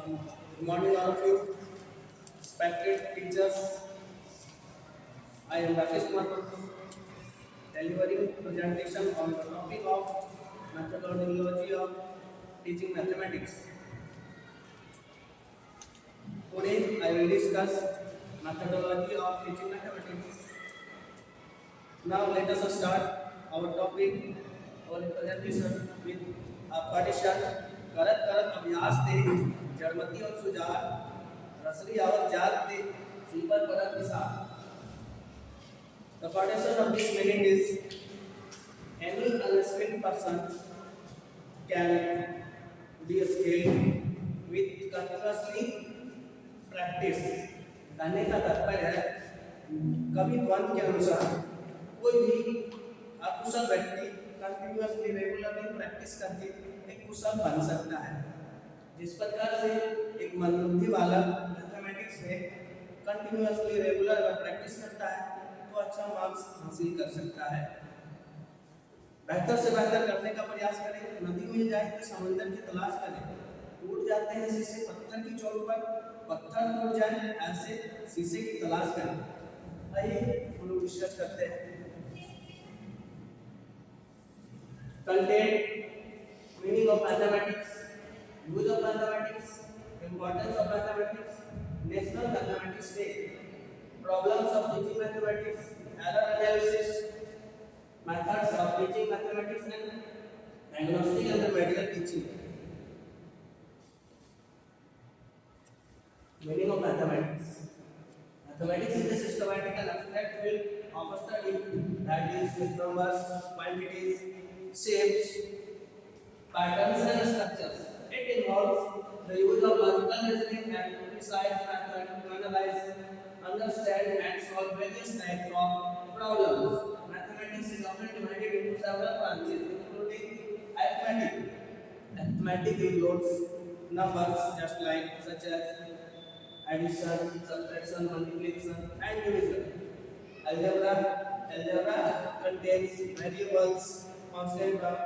Good morning, all of you. Respected teachers, I am Rakesh Kumar, delivering presentation on the topic of methodology of teaching mathematics. Today, I will discuss methodology of teaching mathematics. Now, let us start our topic, our presentation with a partition. करत करत अभ्यास ते जड़मती और सुजार रसरी आवत जात ते सीपर परत दिशा. The foundation of this meaning is any unskilled person can be skilled with continuously practice. कहने का तात्पर्य है कभी द्वंद के अनुसार कोई भी अकुशल व्यक्ति कंटिन्यूअसली रेगुलरली प्रैक्टिस करके एक कुशल बन सकता है. जिस प्रकार से एक मनबुद्धि वाला मैथमेटिक्स में कंटिन्यूअसली रेगुलर अगर प्रैक्टिस करता है तो अच्छा मार्क्स हासिल कर सकता है. बेहतर से बेहतर करने का प्रयास करें. नदी में जाए तो समंदर की तलाश करें. टूट जाते हैं शीशे पत्थर की चोट पर, पत्थर टूट जाए ऐसे शीशे की तलाश करें. आइए हम लोग डिस्कस करते हैं. Content, meaning of mathematics, use of mathematics, importance of mathematics, National Mathematics Day, problems of teaching mathematics, error analysis, methods of teaching mathematics and diagnostic and medical teaching. Meaning of mathematics. Mathematics is a systematical abstract field of study that deals with numbers, quantities, shapes, patterns and structures. It involves the use of logical reasoning and precise method to analyze, understand and solve various types of problems. Mathematics is often divided into several branches including arithmetic. Arithmetic includes numbers just like such as addition, subtraction, multiplication and division. Algebra contains variables, constant term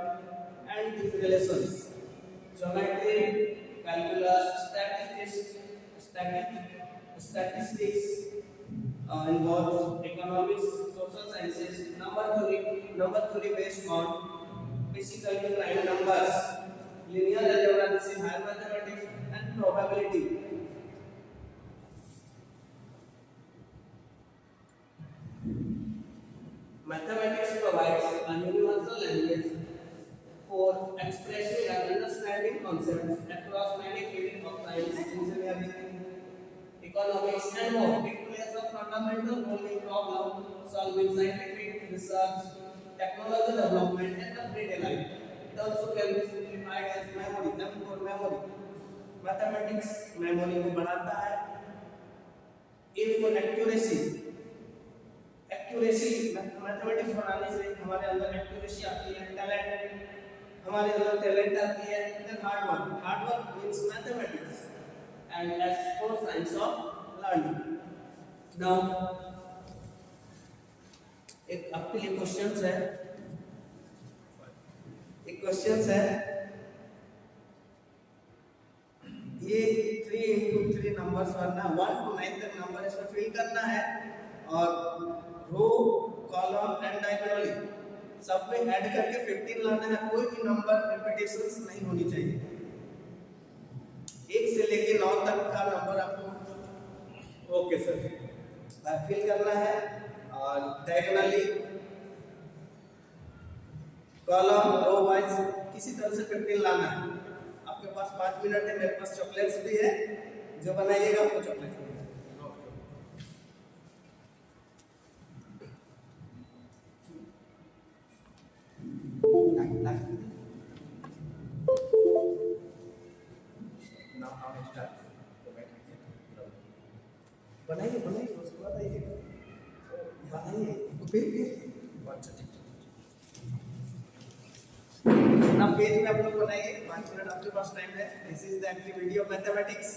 and these relations. Geometry, calculus, statistics involves economics, social sciences, number theory based on basically prime numbers. Linear algebra, this is higher mathematics and probability. Mathematics provides a universal language for expressing and understanding concepts across many fields of science, engineering, economics, and more. It plays a fundamental role in problem solving, scientific research, technology development, and everyday life. It also can be simplified as memory, M for memory. Mathematics memory को बढ़ाता है. A for accuracy. Accuracy mathematics बनाने से हमारे अंदर accuracy आती है. Talent हमारे अंदर टैलेंट आती है. Then hard work means mathematics and S for science of learning. Now एक आपके लिए क्वेश्चंस है. एक क्वेश्चंस है ये 3 into 3 नंबर्स वरना 1 to 9 तक नंबर इसमें फिल करना है और रो कॉलम एंड डायगोनली सब में ऐड करके 15 लाना है. कोई भी नंबर रिपीटेशंस नहीं होनी चाहिए. 1 से लेके 9 तक का नंबर आपको ओके सर फिल करना है और डायगोनली कॉलम रो वाइज किसी तरह से 15 लाना है. आपके पास 5 मिनट है. मेरे पास चॉकलेट्स भी है. जो बनाइएगा आपको चॉकलेट्स मिलेगा. बनाइए बनाइए उसके बाद आइए बनाइए फिर अच्छा ठीक ना पेज में आप लोग बनाइए. 5 मिनट आपके पास टाइम है. This is the activity of mathematics.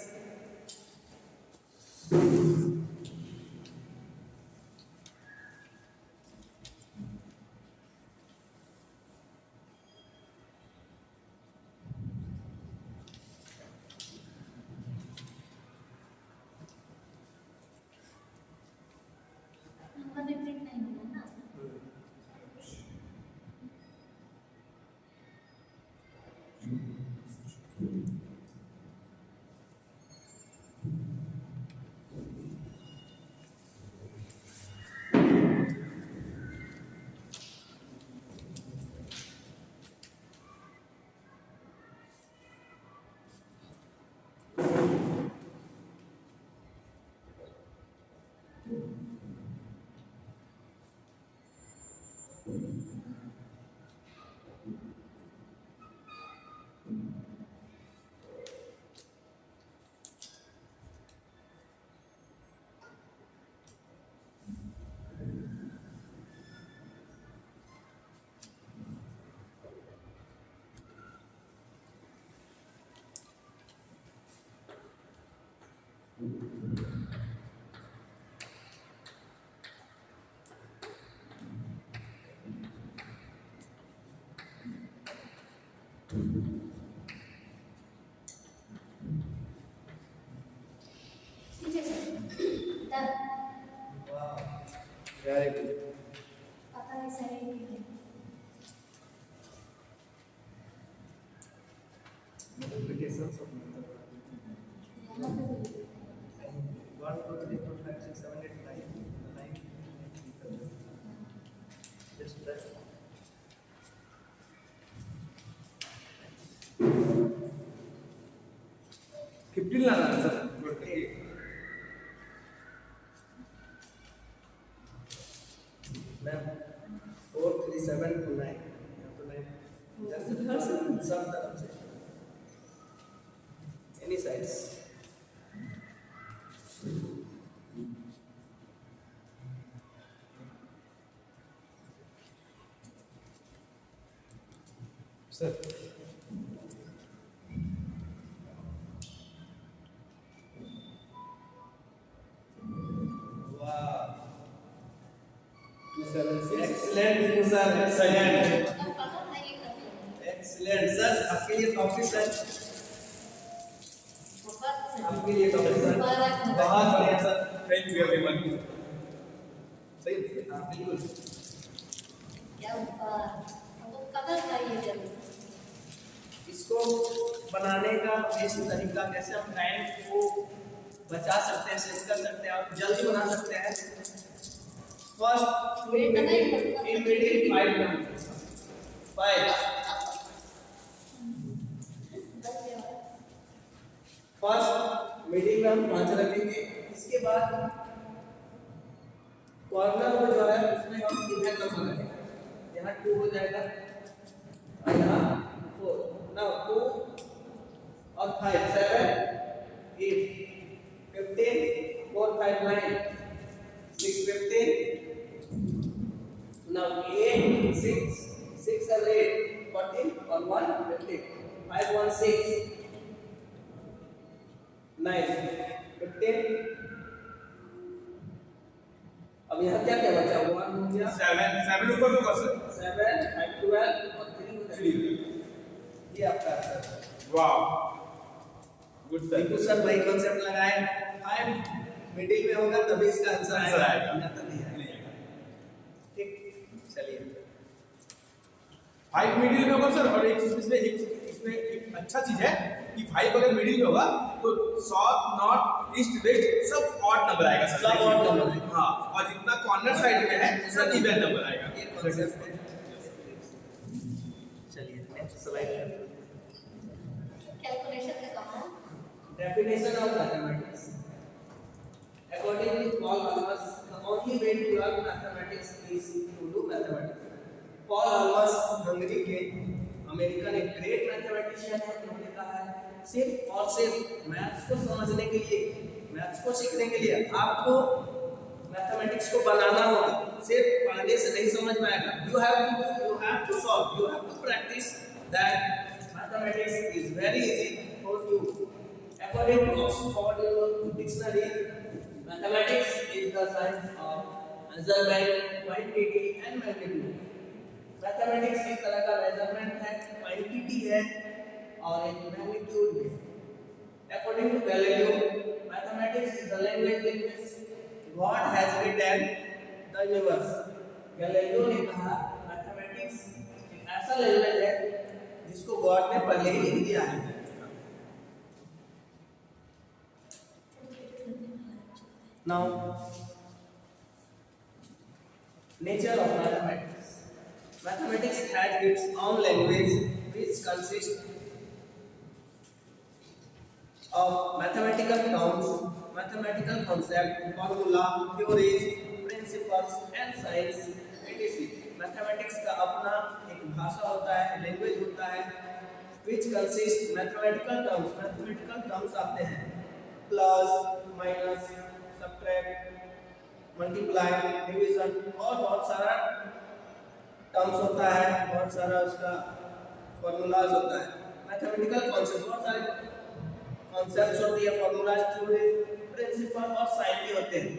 ठीक है सर। डन। Very good. पता नहीं सर ये क्या है। Multiplications of number. यहाँ पे भी 1 2 3 4 5 6 7 8 9 just try. 15 लाना है सर। गुड। 4 3 7 2 9 तो 9 जस्ट सब तरफ से any sides. Sir excellent sir, excellent मतलब पता था ये कर लेंगे। Excellent sir. आपके लिए टॉपिक सर, बहुत सही। आपके लिए टॉपिक सर बहुत बढ़िया सर। Thank you everyone. सही है। हाँ बिल्कुल। क्या हमको पता था ये जरूर। इसको बनाने का बेस्ट तरीका कैसे हम टाइम को बचा सकते हैं, सेव कर सकते हैं और जल्दी बना सकते हैं। First immediate 5 number 5 first meeting में हम 5 रखेंगे। इसके बाद कॉर्नर में जो है उसमें हम इवन नंबर रखेंगे। यहाँ 2 हो जाएगा और यहाँ 4। नाउ 2 और 5 7 8 15 4 5 9 6 15 now 8 6 6 and 8 14 और 1 15 5 1 6 9 15। अब यहाँ क्या क्या बचा? 1 हो गया, 7 ऊपर तो कर सकते 7 5 12 और 3 हो जाएगा। ये आपका आंसर है। वाह गुड सर। बिल्कुल सर, वही कॉन्सेप्ट लगाए। 5 मिडिल में होगा तभी इसका आंसर आंसर आएगा, आएगा। नहीं तो नहीं आएगा। ठीक, चलिए। 5 मिडिल में होगा सर। और एक चीज इसमें एक अच्छा चीज है कि 5 अगर मिडिल में होगा तो साउथ नॉर्थ ईस्ट वेस्ट सब ऑड नंबर आएगा सर। सब odd number है। हाँ, और जितना कॉर्नर साइड में है सब इवन नंबर आएगा। ये कॉन्सेप्ट है। चलिए नेक्स्ट स्लाइड। कैलकुलेशन का काम है। Definition of mathematics. According to Paul Almas, the only way to learn mathematics is to do mathematics. Paul Almas Hungary के अमेरिकन एक ग्रेट मैथमेटिशियन है। उन्होंने कहा है सिर्फ और सिर्फ मैथ्स को समझने के लिए, मैथ्स को सीखने के लिए आपको मैथमेटिक्स को बनाना होगा। सिर्फ पढ़ने से नहीं समझ में आएगा। You have to solve, you have to practice that mathematics is very easy for you. According to Oxford Dictionary, mathematics is the science of measurement, quantity and magnitude. Mathematics एक तरह का measurement है, quantity है और एक magnitude भी। According to Galileo, mathematics is the language in which God has written the universe. Galileo ने कहा mathematics एक ऐसा लैंग्वेज है जिसको गॉड ने पहले ही लिख दिया है। Now, nature of mathematics. Mathematics has its own language which consists of mathematical terms, mathematical concepts, formula, theories, principles and signs, etc. Mathematics का अपना एक भाषा होता है, language होता है, which consists mathematical terms. Mathematical terms आते हैं plus, minus, subtract, multiply, division और बहुत सारा टर्म्स होता है, बहुत सारा उसका फॉर्मूलाज होता है। मैथमेटिकल कॉन्सेप्ट बहुत सारे कॉन्सेप्ट्स होती है, फॉर्मूलाज, थ्योरीज, प्रिंसिपल और साइन भी होते हैं।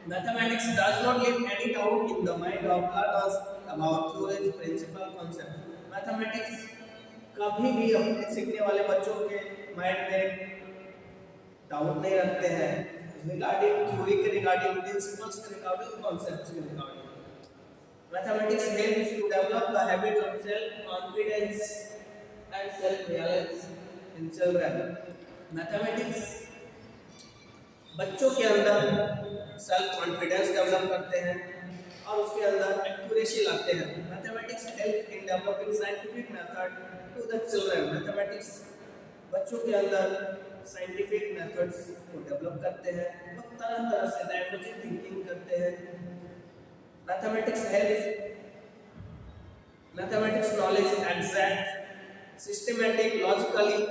Mathematics does not leave any doubt in the mind of learners about theories principle concept. Mathematics कभी भी अपने सीखने वाले बच्चों के माइंड में डाउट नहीं रखते हैं रिगार्डिंग थ्योरी के, रिगार्डिंग प्रिंसिपल्स के, रिगार्डिंग कॉन्सेप्ट्स के regarding. Mathematics helps to develop the habit of self confidence and self realisation in children. Mathematics बच्चों के अंदर सेल्फ कॉन्फिडेंस डेवलप करते हैं और उसके अंदर एक्यूरेसी लाते हैं। Mathematics help in developing scientific method to the children. Mathematics बच्चों के अंदर साइंटिफिक मेथड्स को डेवलप करते हैं, वो तरह तरह से डायमेंशन थिंकिंग करते हैं। Mathematics knowledge exact, systematic, logically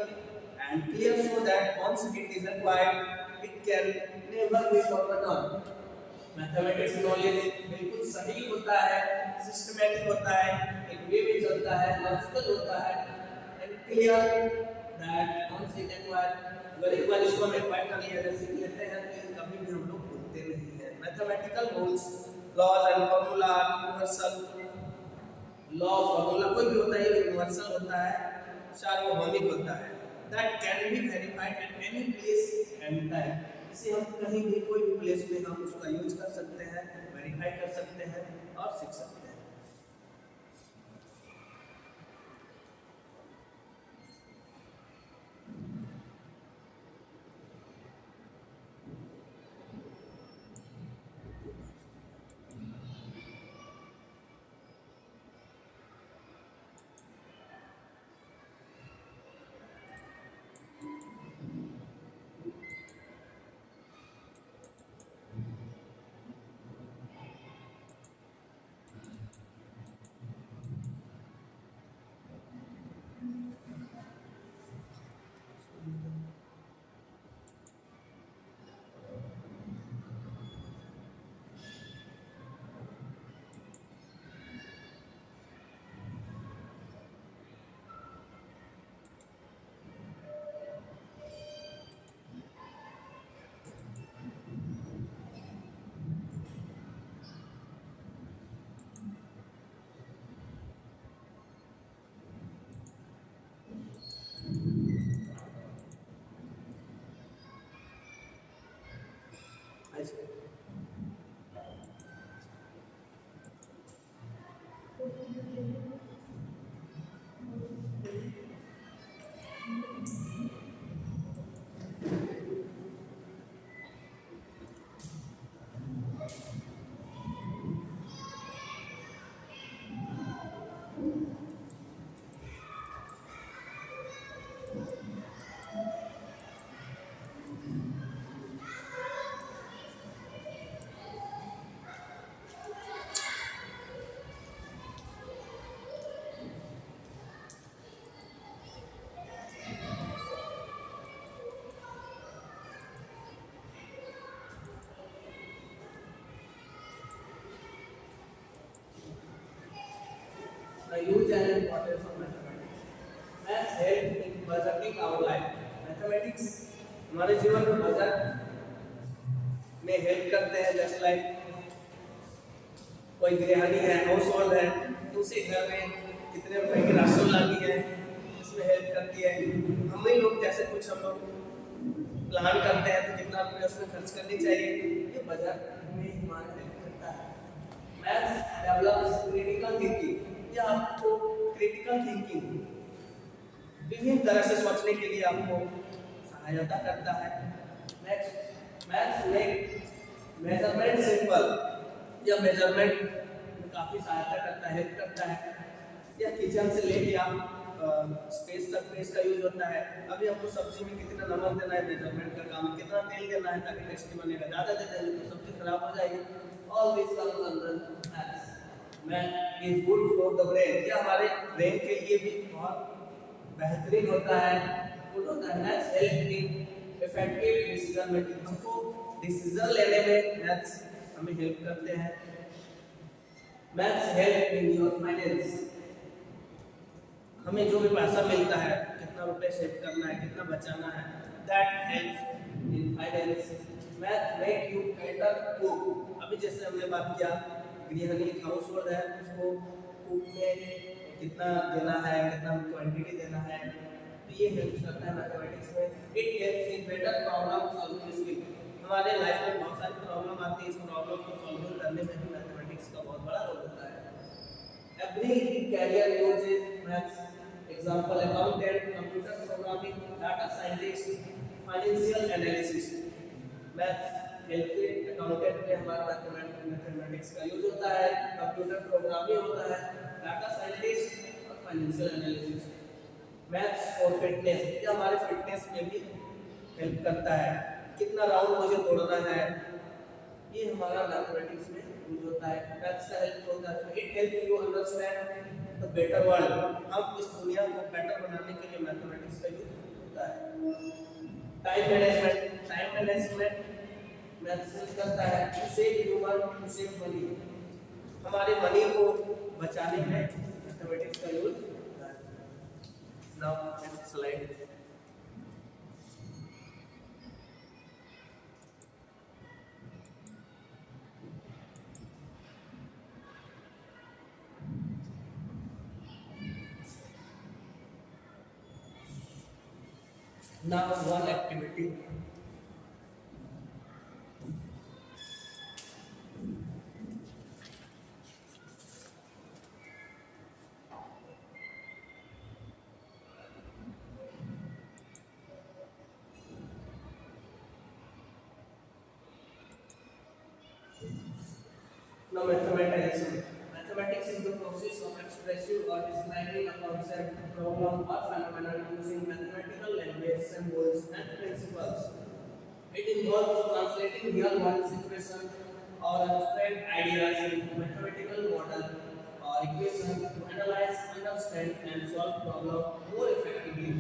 and clear so that once it is acquired it can never be forgotten। Mathematics knowledge बिल्कुल सही होता है, सिस्टमैटिक होता है, एक वे में चलता है, लॉजिकल होता है and clear that once it acquired, अगर एक बार इसको हम एक्वायर कर लिया, अगर सीख लेते हैं तो कभी भी हम लोग भूलते नहीं हैं। Mathematical rules, laws and formula are universal. Law formula कोई भी होता है ये यूनिवर्सल होता है, सार्वभौमिक होता है। That can be verified at any place and time. इसे हम कहीं भी कोई भी प्लेस में हम उसका यूज कर सकते हैं, वेरीफाई कर सकते हैं और सीख सकते हैं। The use and importance of mathematics. Maths help in budgeting our life. Mathematics हमारे जीवन में बजट में हेल्प करते हैं। जैसे लाइक कोई गृहिणी है, हाउस होल्ड है, उसे घर में कितने रुपए की राशन लानी है, इसमें हेल्प करती है। हम ही लोग जैसे कुछ हम लोग प्लान करते हैं तो कितना रुपये उसमें खर्च करनी चाहिए, ये बजट में हमारा हेल्प करता है। Maths develops critical thinking. ये आपको क्रिटिकल थिंकिंग विभिन्न तरह से सोचने के लिए आपको सहायता करता है। Next, maths make measurement simple. यह मेजरमेंट में काफ़ी सहायता करता है, हेल्प करता है। यह किचन से लेके आप स्पेस तक में इसका यूज होता है। अभी हमको सब्जी में कितना नमक देना है, मेजरमेंट का काम है, कितना तेल देना है ताकि टेस्टी बनेगा। ज़्यादा दे देंगे तो सब्जी खराब हो जाएगी। All this comes under maths. Math is good for the brain. यह हमारे ब्रेन के लिए भी बहुत बेहतरीन होता है, गुड होता है। Maths help in effective decision making. हमको डिसीजन लेने में मैथ्स हमें हेल्प करते हैं। Maths help in your finance. हमें जो भी पैसा मिलता है, कितना रुपए सेव करना है, कितना बचाना है, that helps in finance. Math make you better cook. अभी जैसे हमने बात किया गृहिणी हाउस होल्ड है, उसको कुक में कितना देना है, कितना क्वांटिटी देना है, तो ये हेल्प करता है मैथमेटिक्स में। It helps in better problem solving skill. हमारे लाइफ में बहुत सारी प्रॉब्लम आती है, इस प्रॉब्लम को सॉल्व करने में भी मैथमेटिक्स का बहुत बड़ा रोल होता है। Every career uses maths, example accountant, computer programming, data scientist, financial analysis. Maths help से अकाउंटेंट में हमारा मैथमेटिक्स का यूज होता है, कंप्यूटर प्रोग्रामिंग होता है, डाटा साइंटिस्ट और financial analysis. Maths for fitness, ये हमारे फिटनेस में भी हेल्प करता है, कितना राउंड मुझे तोड़ना है, ये हमारा मैथमेटिक्स में यूज होता है। मैथ्स का हेल्प होता है, it help you understand the better world. हम इस दुनिया को बेटर बनाने के लिए मैथमेटिक्स का यूज होता है। टाइम मैनेजमेंट मैथ्स हेल्प करता है, to save human, to save money. हमारे मनी को बचाने में मैथमेटिक्स का यूज होता है। Now next slide. Now one activity. Now mathematics. Mathematics is the process of expressing or describing a concept, problem or phenomenon using mathematical language, symbols and principles. It involves translating real world situations or abstract ideas into mathematical model or equation to analyze, understand and solve problems more effectively.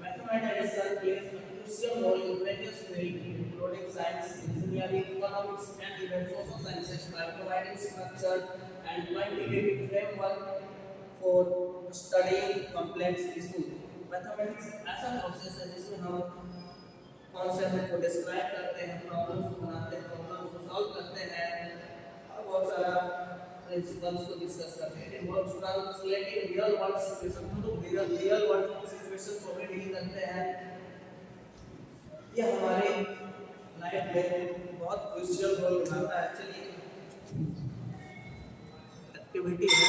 Mathematics plays a crucial role in various fields including science, engineering, economics and even social sciences by providing structure and quantitative framework for studying complex issues. Mathematics ऐसा process है जिसमें हम concept को describe करते हैं, problems को बनाते हैं, प्रॉब्लम्स को सॉल्व करते हैं और बहुत सारा प्रिंसिपल्स को डिस्कस करते हैं। Involves translating real world situation, हम लोग रियल वर्ल्ड सिचुएशन को भी डील करते हैं। ये हमारे लाइफ में बहुत क्रूशियल रोल निभाता है। चलिए एक्टिविटी है,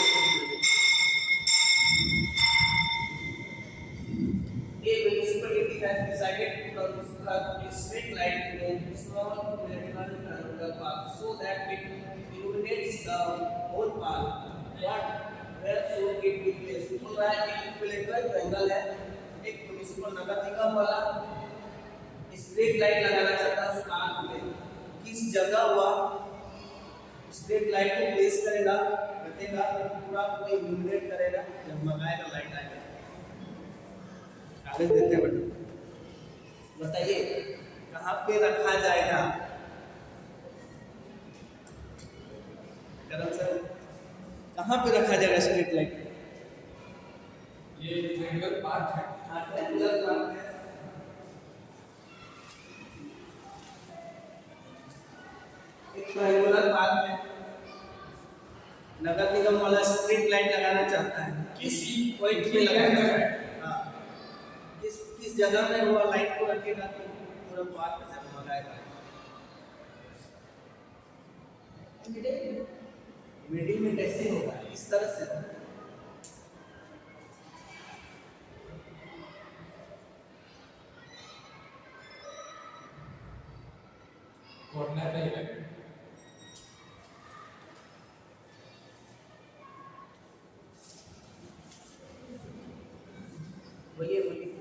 a municipality has decided to construct a street light in a small rectangular park so that it illuminates the whole park. Where should it be placed? बोल रहा है एक इक्विलेटरल ट्रायंगल है, एक म्युनिसिपल नगर निगम वाला स्ट्रीट लाइट लगाना चाहता है उस पार्क में। किस जगह वह स्ट्रीट लाइट को प्लेस करेगा, रखेगा, पूरा को इल्यूमिनेट करेगा, जगमगाएगा, लाइट आएगा। कागज देते हैं बेटा, बताइए कहाँ पे रखा जाएगा? करम सर, कहाँ पे रखा जाएगा स्ट्रीट लाइट? ये ट्रायंगल पार्क है। हाँ, ट्रायंगल पार्क है। एक ट्रायंगुलर पार्क है, नगर निगम वाला स्ट्रीट लाइट लगाना चाहता है। किसी कोई भी लगाना है। हाँ, किस जगह में वो लाइट को रखेगा तो पूरा पार्क जगमगाएगा। मिडिल में कैसे होगा? इस तरह से होगा। कॉर्नर पे है। बोलिए बोलिए।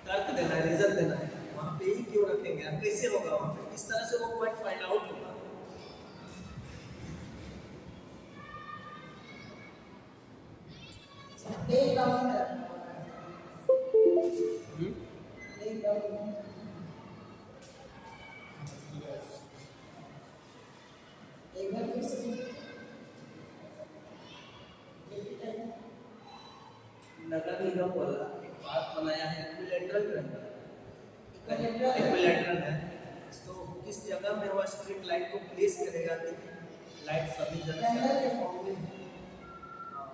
तर्क देना है, रीजन देना है, वहाँ पे ही क्यों रखेंगे, कैसे होगा वहाँ पे, इस तरह से वो पॉइंट फाइंड आउट होगा। नगर निगम वाला एक पार्क बनाया है इक्विलेटरल ट्रायंगल, Equilateral। इक्विलेटरल है। तो किस जगह में वो स्ट्रीट लाइट को प्लेस करेगा कि लाइट सभी जगह ट्रायंगल के फॉर्म में हाँ,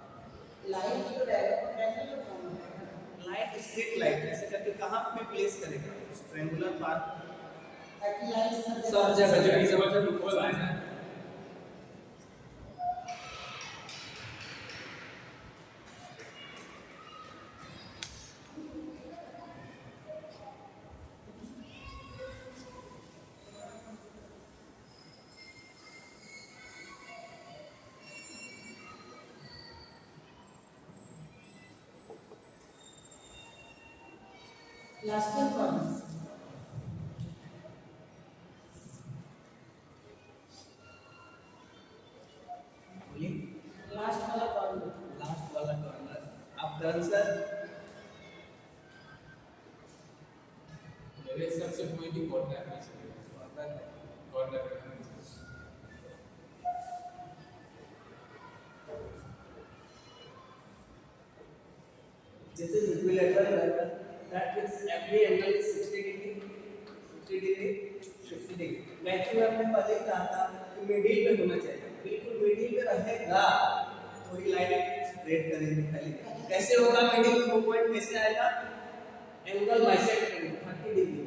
लाइट जो ट्रायंगल के फॉर्म में है लाइट स्ट्रीट लाइट ऐसे करके कहाँ पे प्लेस करेगा उस ट्रायंगुलर पार्क ताकि लाइट सब जगह जब इसे मतलब खोल आए ना लास्टिंग फॉर्म बोलिए लास्ट वाला फॉर्म लास्ट वाला कॉर्नर आप करण सर मेरे हिसाब से कोई भी कॉर्नर नहीं corner corner This is equilateral angle. That means every angle is 60 degree, 60 degree, 60 degree. Maximum हमने पहले ही कहा था कि मिडिल पे होना चाहिए, बिल्कुल मिडिल पे रहेगा तो ही लाइट स्प्रेड करेंगे पहले। कैसे होगा मिडिल वो पॉइंट कैसे आएगा? एंगल बाइसेक्ट करेंगे 30 डिग्री।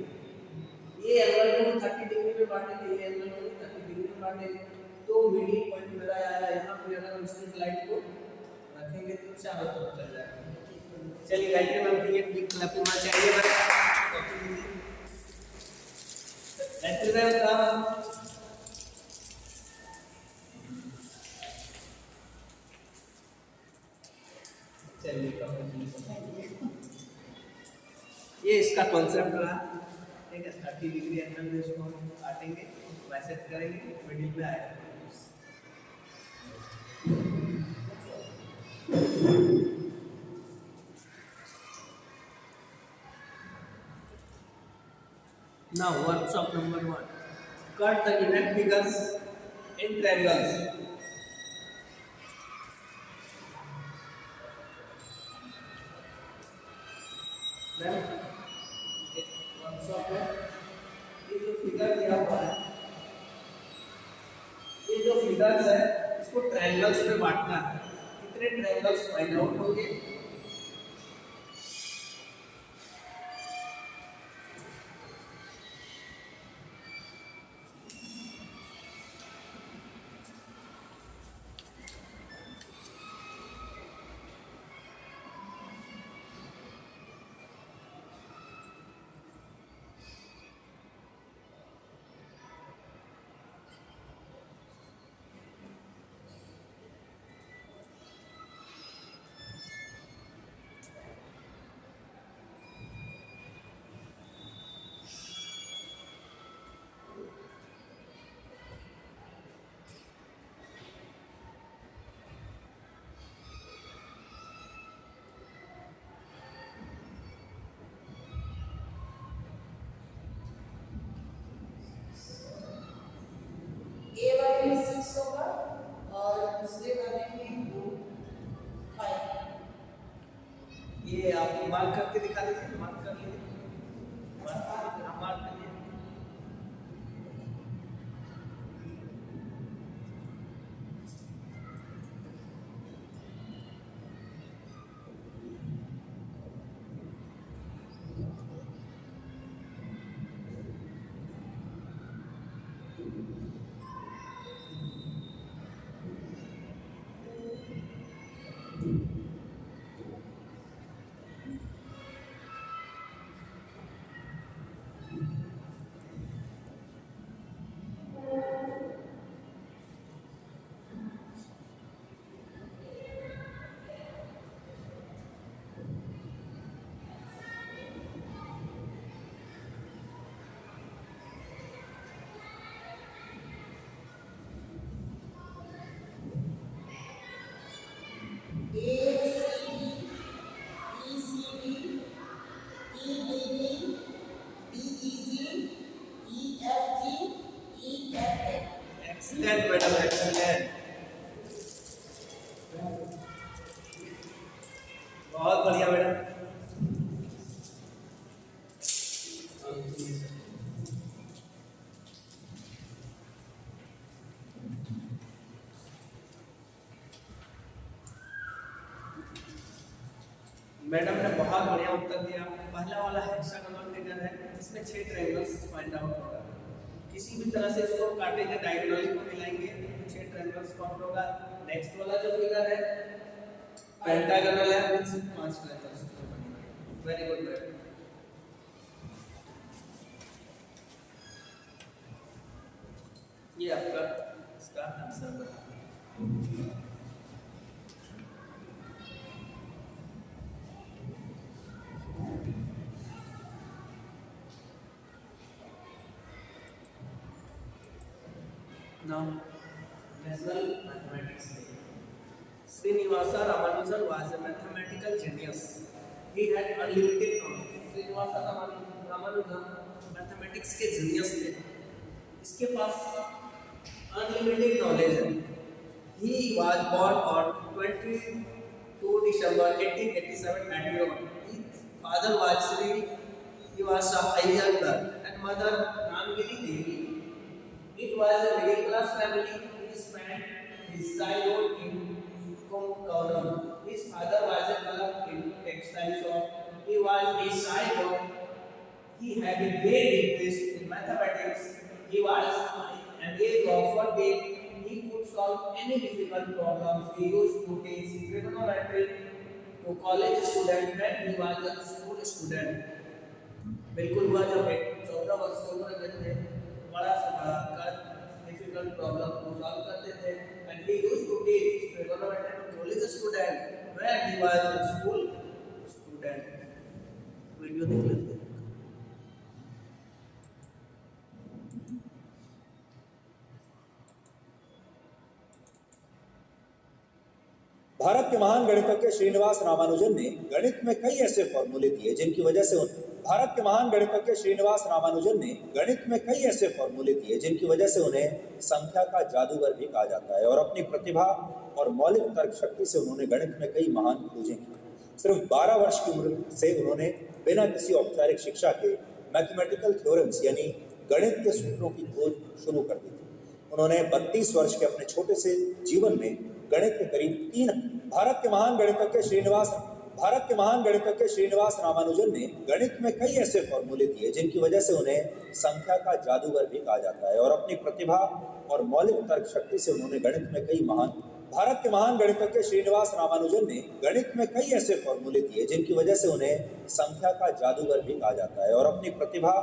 ये एंगल को 30 डिग्री में बांटेंगे, ये एंगल को 30 डिग्री में बांटेंगे, तो मिडिल पॉइंट मेरा आएगा यहाँ पे। अगर हम स्ट्रीट लाइट को रखेंगे तो चारों तरफ चल जाएगा। चलिए गायत्री मैम के लिए बिग क्लैपिंग मार चाहिए बस। गायत्री मैम का चलिए ये इसका कॉन्सेप्ट रहा, ठीक है। 30 डिग्री एंगल में इसको हम काटेंगे, बाइसेक्ट करेंगे, मिडिल में आएगा। Now workshop number 1. Cut the given figures in triangles. Then workshop में ये जो फिगर दिया हुआ है, ये जो फिगर्स है इसको ट्रायंगल्स में बांटना है। कितने ट्रायंगल्स फाइंड आउट होंगे? ए वाले में 6 होगा और दूसरे वाले में 5। ये आप मार्क करके दिखा दीजिए, मार्क कर लीजिए, मार्क करिए। ए बहुत बढ़िया मैडम। मैडम ने बहुत बढ़िया उत्तर दिया। पहला वाला हेक्सागोनल फिगर है, इसमें 6 ट्रायंगल्स फाइंड आउट होगा। किसी भी तरह से इसको काटेंगे, डायगोनली को मिलाएंगे तो 6 ट्रायंगल्स फाउंड होगा। नेक्स्ट वाला जो फिगर है पेंटागोनल है, means 5 triangles. Very good madam. ये आपका इसका आंसर है। Now, National Mathematics Day. Srinivasa Ramanujan was a mathematical genius. He had unlimited knowledge. Srinivasa Ramanujan mathematics के genius थे। इसके पास unlimited knowledge है। He was born on 22 December 1887 at Europe. His father was Srinivasa Iyengar and mother Namgiri Devi. It was a middle class family. He spent his childhood in Kumkonom. His father was a clerk in textile shop. He was a shy boy. He had a great interest in mathematics. He was at the age of 14. He could solve any difficult problems. He used to teach trigonometry to college students when he was a school student. बिल्कुल हुआ जब 14 वर्ष की उम्र में थे, बड़ा सा बड़ा डिफिकल्ट प्रॉब्लम को सॉल्व करते थे। And he used to teach trigonometry to college student when he was in school student. Video देख लेते हैं। भारत के महान गणितज्ञ श्रीनिवास रामानुजन ने गणित में कई ऐसे फॉर्मूले दिए जिनकी वजह से भारत के महान गणितज्ञ श्रीनिवास रामानुजन ने गणित में कई ऐसे फॉर्मूले दिए जिनकी वजह से उन्हें संख्या का जादूगर भी कहा जाता है और अपनी प्रतिभा और मौलिक तर्क शक्ति से उन्होंने गणित में कई महान खोजें की। सिर्फ 12 वर्ष की उम्र से उन्होंने बिना किसी औपचारिक शिक्षा के मैथमेटिकल थ्योरम्स यानी गणित के सूत्रों की खोज शुरू कर दी थी। उन्होंने 32 वर्ष के अपने छोटे से जीवन में गणित के करीब 3 भारत के महान गणितज्ञ श्रीनिवास रामानुजन ने गणित में कई ऐसे फॉर्मूले दिए जिनकी वजह से उन्हें संख्या का जादूगर भी कहा जाता है और अपनी प्रतिभा और मौलिक तर्क शक्ति से उन्होंने गणित में कई महान भारत के महान गणितज्ञ श्रीनिवास रामानुजन ने गणित में कई ऐसे फॉर्मूले दिए जिनकी वजह से उन्हें संख्या का जादूगर भी कहा जाता है और अपनी प्रतिभा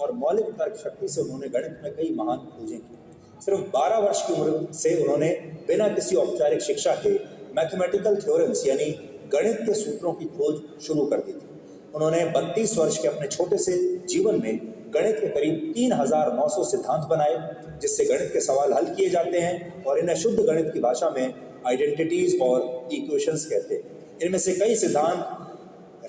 और मौलिक तर्क शक्ति से उन्होंने गणित में कई महान खोजें की। सिर्फ 12 वर्ष की उम्र से उन्होंने बिना किसी औपचारिक शिक्षा के मैथमेटिकल थ्योरम्स यानी गणित के सूत्रों की खोज शुरू कर दी थी। उन्होंने 32 वर्ष के अपने छोटे से जीवन में गणित के करीब 3900 सिद्धांत बनाए जिससे गणित के सवाल हल किए जाते हैं और इन्हें शुद्ध गणित की भाषा में आइडेंटिटीज और इक्वेशंस कहते हैं। इनमें से कई सिद्धांत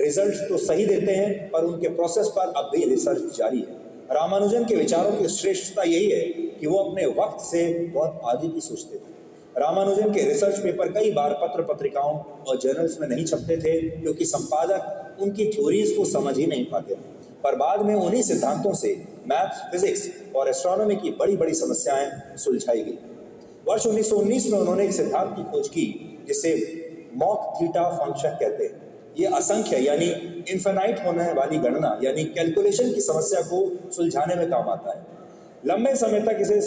रिजल्ट तो सही देते हैं पर उनके प्रोसेस पर अब भी रिसर्च जारी है। रामानुजन के विचारों की श्रेष्ठता यही है कि वो अपने वक्त से बहुत आगे की सोचते थे। रामानुजन के रिसर्च पेपर कई बार पत्र पत्रिकाओं और जर्नल्स में नहीं छपते थे क्योंकि संपादक उनकी थ्योरीज को समझ ही नहीं पाते थे, पर बाद में उन्हीं सिद्धांतों से मैथ्स, फिजिक्स और एस्ट्रोनॉमी की बड़ी बड़ी समस्याएं सुलझाई गई। वर्ष 1919 में उन्होंने एक सिद्धांत की खोज की जिसे मॉक थीटा फंक्शन कहते हैं। ये असंख्य यानी इनफिनाइट होने वाली गणना यानी कैलकुलेशन की समस्या को सुलझाने में काम आता है। लंबे समय तक इसे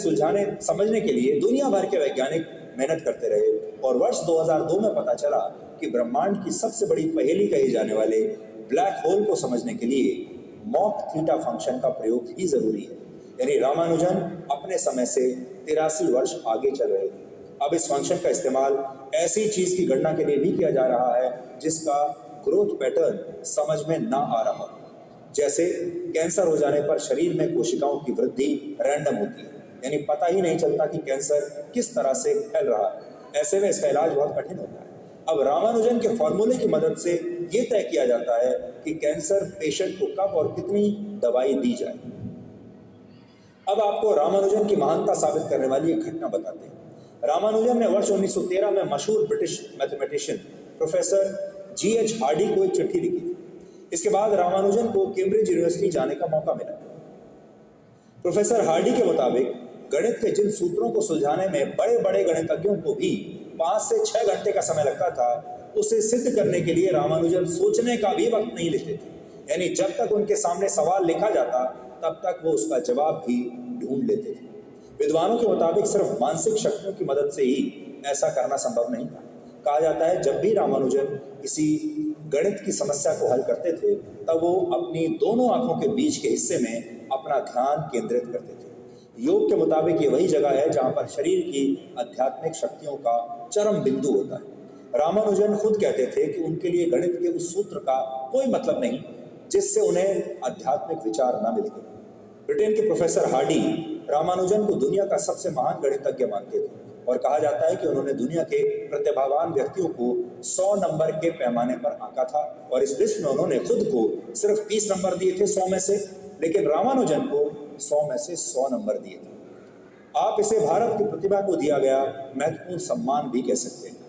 समझने के लिए दुनिया भर के वैज्ञानिक मेहनत करते रहे और वर्ष 2002 में पता चला कि ब्रह्मांड की सबसे बड़ी पहेली कही जाने वाले ब्लैक होल को समझने के लिए मॉक थीटा फंक्शन का प्रयोग ही जरूरी है। यानी रामानुजन अपने समय से 83 वर्ष आगे चल रहे थे। अब इस फंक्शन का इस्तेमाल ऐसी चीज की गणना के लिए भी किया जा रहा है जिसका ग्रोथ पैटर्न समझ में ना आ रहा, जैसे कैंसर हो जाने पर शरीर में कोशिकाओं की वृद्धि रैंडम होती है, यानी पता ही नहीं चलता कि कैंसर किस तरह से फैल रहा है। ऐसे में इसका इलाज बहुत कठिन होता है। अब रामानुजन के फॉर्मूले की मदद से ये तय किया जाता है कि कैंसर पेशेंट को कब और कितनी दवाई दी जाए। अब आपको रामानुजन की महानता साबित करने वाली एक घटना बताते हैं। रामानुजन ने वर्ष 1913 में मशहूर British mathematician professor G.H. Hardy को एक चिट्ठी लिखी थी। इसके बाद रामानुजन को कैम्ब्रिज यूनिवर्सिटी जाने का मौका मिला। प्रोफेसर हार्डी के मुताबिक गणित के जिन सूत्रों को सुलझाने में बड़े बड़े गणितज्ञों को भी 5 से 6 घंटे का समय लगता था, उसे सिद्ध करने के लिए रामानुजन सोचने का भी वक्त नहीं लेते थे। यानी जब तक उनके सामने सवाल लिखा जाता तब तक वो उसका जवाब भी ढूंढ लेते थे। विद्वानों के मुताबिक सिर्फ मानसिक शक्तियों की मदद से ही ऐसा करना संभव नहीं था। कहा जाता है जब भी रामानुजन किसी गणित की समस्या को हल करते थे तब वो अपनी दोनों आंखों के बीच के हिस्से में अपना ध्यान केंद्रित करते थे। योग के मुताबिक ये वही जगह है जहां पर शरीर की आध्यात्मिक शक्तियों का चरम बिंदु होता है। रामानुजन खुद कहते थे कि उनके लिए गणित के उस सूत्र का कोई मतलब नहीं जिससे उन्हें आध्यात्मिक विचार न मिलते। ब्रिटेन के प्रोफेसर हार्डी रामानुजन को दुनिया का सबसे महान गणितज्ञ मानते थे और कहा जाता है कि उन्होंने दुनिया के प्रतिभावान व्यक्तियों को 100 नंबर के पैमाने पर आंका था और इस लिस्ट में उन्होंने खुद को सिर्फ 30 नंबर दिए थे 100 में से, लेकिन रामानुजन को 100 में से 100 नंबर दिए थे। आप इसे भारत की प्रतिभा को दिया गया महत्वपूर्ण सम्मान भी कह सकते हैं।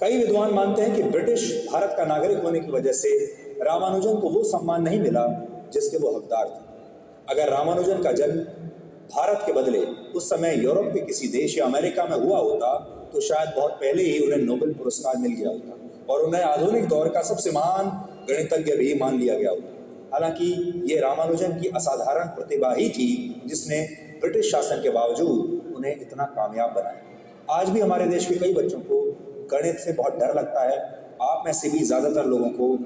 कई विद्वान मानते हैं कि ब्रिटिश भारत का नागरिक होने की वजह से रामानुजन को वो सम्मान नहीं मिला जिसके वो हकदार थे। अगर रामानुजन का जन्म भारत के बदले उस समय यूरोप के किसी देश या अमेरिका में हुआ होता तो शायद बहुत पहले ही उन्हें नोबेल पुरस्कार मिल गया होता और उन्हें आधुनिक दौर का सबसे महान गणितज्ञ भी मान लिया गया होता। हालांकि ये रामानुजन की असाधारण प्रतिभा ही थी जिसने ब्रिटिश शासन के बावजूद उन्हें इतना कामयाब बनाया। आज भी हमारे देश के कई बच्चों को गणित से बहुत डर लगता है। आप में से भी ज़्यादातर लोगों को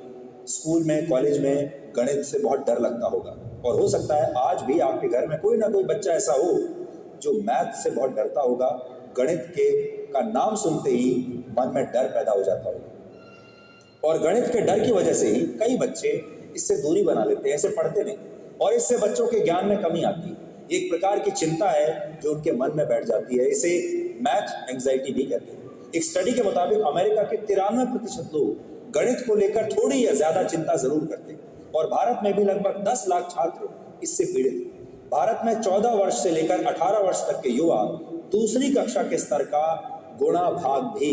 स्कूल में, कॉलेज में गणित से बहुत डर लगता होगा और हो सकता है आज भी आपके घर में कोई ना कोई बच्चा ऐसा हो जो मैथ से बहुत डरता होगा। गणित के का नाम सुनते ही मन में डर पैदा हो जाता होगा और गणित के डर की वजह से ही कई बच्चे इससे दूरी बना लेते हैं, ऐसे पढ़ते नहीं और इससे बच्चों के ज्ञान में कमी आती है। एक प्रकार की चिंता है जो उनके मन में बैठ जाती है, इसे मैथ एंग्जाइटी भी कहते हैं। एक स्टडी के मुताबिक अमेरिका के 93% लोग गणित को लेकर थोड़ी या ज्यादा चिंता जरूर करते हैं और भारत में भी लगभग 10 लाख छात्र इससे पीड़ित हैं। भारत में 14 वर्ष से लेकर 18 वर्ष तक के युवा दूसरी कक्षा के स्तर का गुणा भाग भी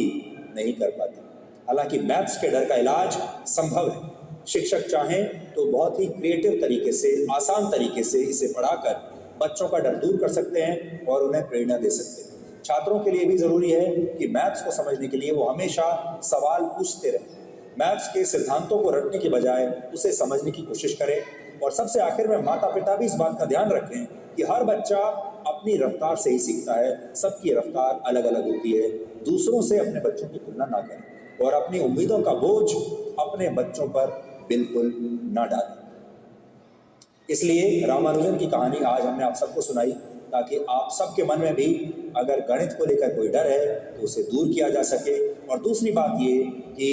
नहीं कर पाते। हालांकि मैथ्स के डर का इलाज संभव है। शिक्षक चाहें तो बहुत ही क्रिएटिव तरीके से, आसान तरीके से इसे पढ़ाकर बच्चों का डर दूर कर सकते हैं और उन्हें प्रेरणा दे सकते हैं। छात्रों के लिए भी जरूरी है कि मैथ्स को समझने के लिए वो हमेशा सवाल पूछते रहें। मैथ्स के सिद्धांतों को रटने की बजाय उसे समझने की कोशिश करें और सबसे आखिर में माता पिता भी इस बात का ध्यान रखें कि हर बच्चा अपनी रफ्तार से ही सीखता है। सबकी रफ्तार अलग अलग होती है। दूसरों से अपने बच्चों की तुलना ना करें और अपनी उम्मीदों का बोझ अपने बच्चों पर बिल्कुल ना डालें। इसलिए रामानुजन की कहानी आज हमने आप सबको सुनाई ताकि आप सबके मन में भी अगर गणित को लेकर कोई डर है तो उसे दूर किया जा सके। और दूसरी बात ये कि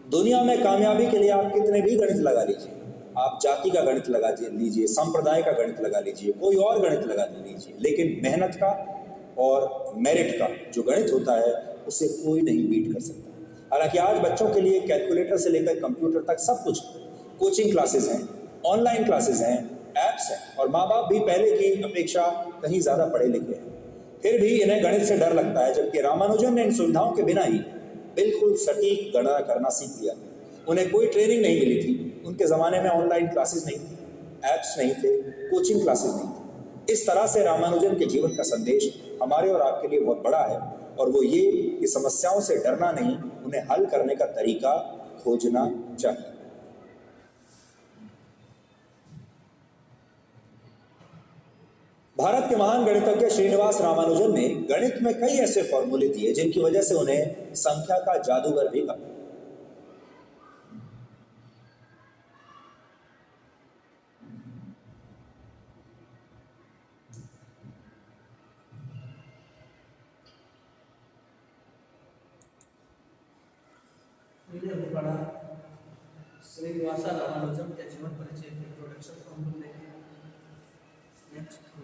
दुनिया में कामयाबी के लिए आप कितने भी गणित लगा लीजिए, आप जाति का गणित लगा लीजिए, संप्रदाय का गणित लगा लीजिए, कोई और गणित लगा लीजिए, लेकिन मेहनत का और मेरिट का जो गणित होता है उसे कोई नहीं बीट कर सकता। हालांकि आज बच्चों के लिए कैलकुलेटर से लेकर कंप्यूटर तक सब कुछ, कोचिंग क्लासेस हैं, ऑनलाइन क्लासेस हैं, ऐप्स हैं और माँ बाप भी पहले की अपेक्षा कहीं ज़्यादा पढ़े लिखे हैं। फिर भी इन्हें गणित से डर लगता है, जबकि रामानुजन ने इन सुविधाओं के बिना ही बिल्कुल सटीक गणना करना सीख लिया था। उन्हें कोई ट्रेनिंग नहीं मिली थी। उनके ज़माने में ऑनलाइन क्लासेस नहीं थी, ऐप्स नहीं थे, कोचिंग क्लासेस नहीं थे। इस तरह से रामानुजन के जीवन का संदेश हमारे और आपके लिए बहुत बड़ा है और वो ये कि समस्याओं से डरना नहीं, उन्हें हल करने का तरीका खोजना चाहिए। भारत के महान गणितज्ञ श्रीनिवास रामानुजन ने गणित में कई ऐसे फॉर्मूले दिए जिनकी वजह से उन्हें संख्या का जादूगर भी कहा। हमने पढ़ा श्रीनिवास रामानुजन के जीवन परिचय के इंट्रोडक्शन को हम लोग देखें। Next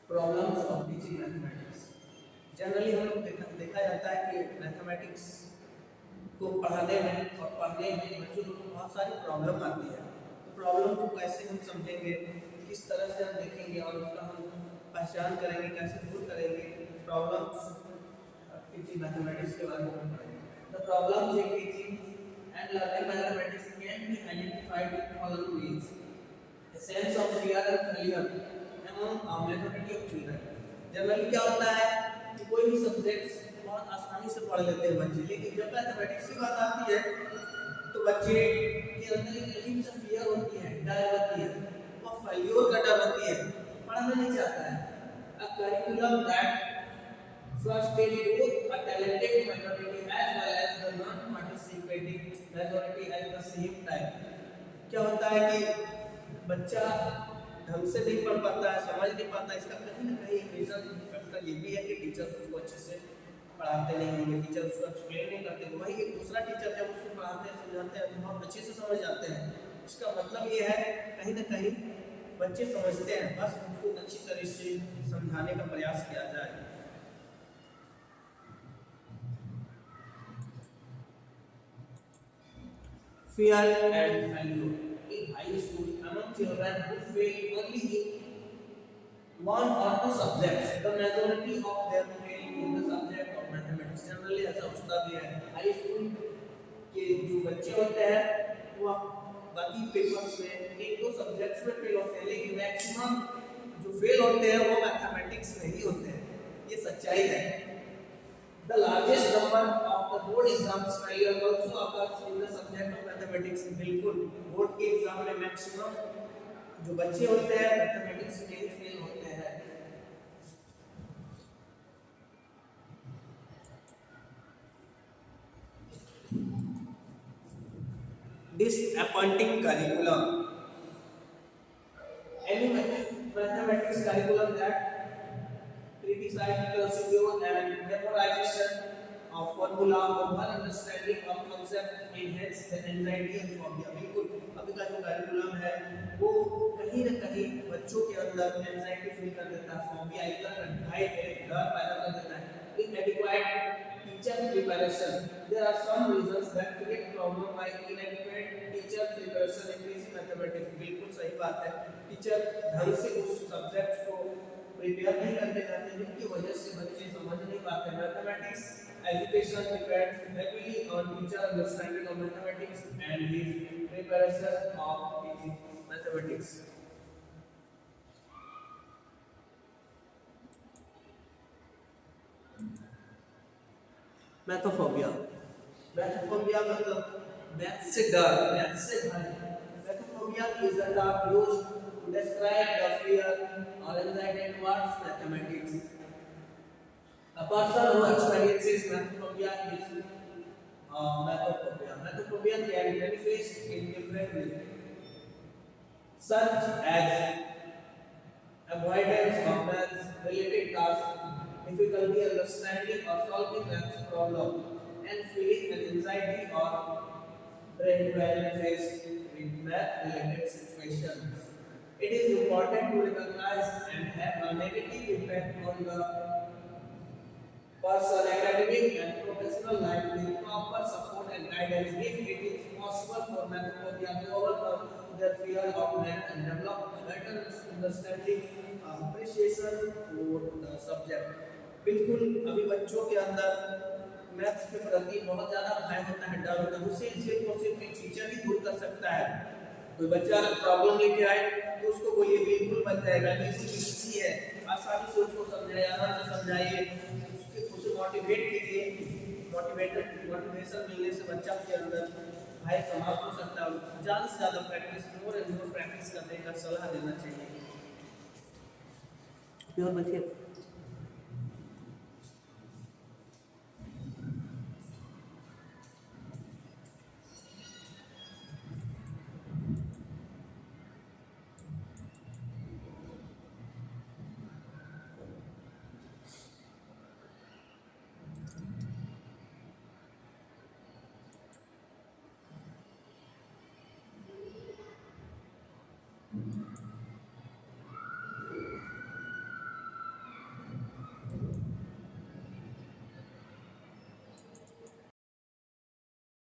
problems of teaching mathematics. Generally हम लोग देखा जाता है कि मैथमेटिक्स को पढ़ाने में और पढ़ने में बच्चों को बहुत सारी प्रॉब्लम आती है। तो प्रॉब्लम को कैसे हम समझेंगे, किस तरह से हम देखेंगे और उसका हम पहचान करेंगे, कैसे दूर करेंगे प्रॉब्लम्स टीचिंग मैथमेटिक्स के बारे में पढ़ेंगे। The problems in teaching and learning mathematics can be identified in following veg: a sense of fear and failure among majority of children। Generally क्या होता है कि कोई भी सब्जेक्ट्स बहुत आसानी से पढ़ लेते हैं बच्चे, लेकिन जब मैथमेटिक्स की बात आती है तो बच्चे के अंदर एक अजीब सा फियर होती है, डर होती है, वो फेल्योर का डर होती है, पढ़ना नहीं चाहता है। A curriculum that frustrates both a talented minority as well as the non-participating majority at the same time। क्या होता है कि बच्चा ढंग से नहीं पढ़ पाता है, समझ नहीं पाता, इसका कहीं ना कहीं रीजन फैक्टर ये भी है कि टीचर्स उसको अच्छे से पढ़ाते नहीं होंगे, टीचर उसको एक्सप्लेन नहीं करते। वही एक दूसरा टीचर जब उसको पढ़ाते हैं, समझाते हैं तो बहुत अच्छे से समझ जाते हैं। इसका मतलब ये है कहीं ना कहीं बच्चे समझते हैं, बस उनको अच्छी तरह से समझाने का प्रयास किया जाए। Fear and failure in high school among children who fail only in one or two subjects, the majority of them fail in the subject of mathematics। Generally ऐसा होता भी है, हाई स्कूल के जो बच्चे होते हैं वो बाकी पेपर्स में एक दो सब्जेक्ट्स में फेल होते हैं, लेकिन मैक्सिमम जो फेल होते हैं वो मैथमेटिक्स में ही होते हैं। ये सच्चाई है। The largest number of the board exams failure also occurs in the subject of mathematics। बिल्कुल बोर्ड के एग्जाम में मैक्सिमम जो बच्चे होते हैं मैथमेटिक्स में ही फेल होते हैं। Disappointing curriculum। Any mathematics curriculum that criticize procedure and memorization of formula or understanding of concept enhance the anxiety and phobia। बिल्कुल अभी का जो करिकुलम है वो कहीं ना कहीं बच्चों के अंदर एंजाइटी फील कर देता है, फोबिया डर पैदा कर देता है। Inadequate teacher preparation। There are some reasons that create problem by inadequate teacher preparation in basic mathematics। बिल्कुल सही बात है, टीचर ढंग से उस सब्जेक्ट को प्रिपेयर नहीं करते जाते, जिनकी वजह से बच्चे समझ नहीं पाते। Mathematics education depends heavily on teacher understanding of mathematics and his preparation of teaching mathematics। मैथोफोबिया। मैथोफोबिया मतलब मैथ से डर, मैथ से भय। मैथोफोबिया is a term used to describe the fear or anxiety towards mathematics। A person who experiences mathophobia is mathophobia। Mathophobia can manifest in different ways, such as avoidance of math-related tasks, difficulty understanding or solving math problem, and feeling an anxiety or dread when faced with math-related situations। It is important to recognize and have a negative impact on the personal, academic, and professional life with proper support and guidance। If it is possible for mathophobia to overcome their fear of math and develop a better understanding, appreciation for the subject। बिल्कुल अभी बच्चों के अंदर maths के प्रति बहुत ज़्यादा भय होता है, डर होता है, उसे सिर्फ और सिर्फ एक टीचर ही दूर कर सकता है। कोई बच्चा अगर प्रॉब्लम लेके आए तो उसको बोलिए बिल्कुल बच जाएगा, बिल्कुल इजी है, आसानी से उसको समझाइए, आराम से समझाइए, उसे मोटिवेट कीजिए। मोटिवेशन मिलने से बच्चा के अंदर भय समाप्त हो सकता है। ज़्यादा से ज़्यादा practice, more and more practice करने का सलाह देना चाहिए।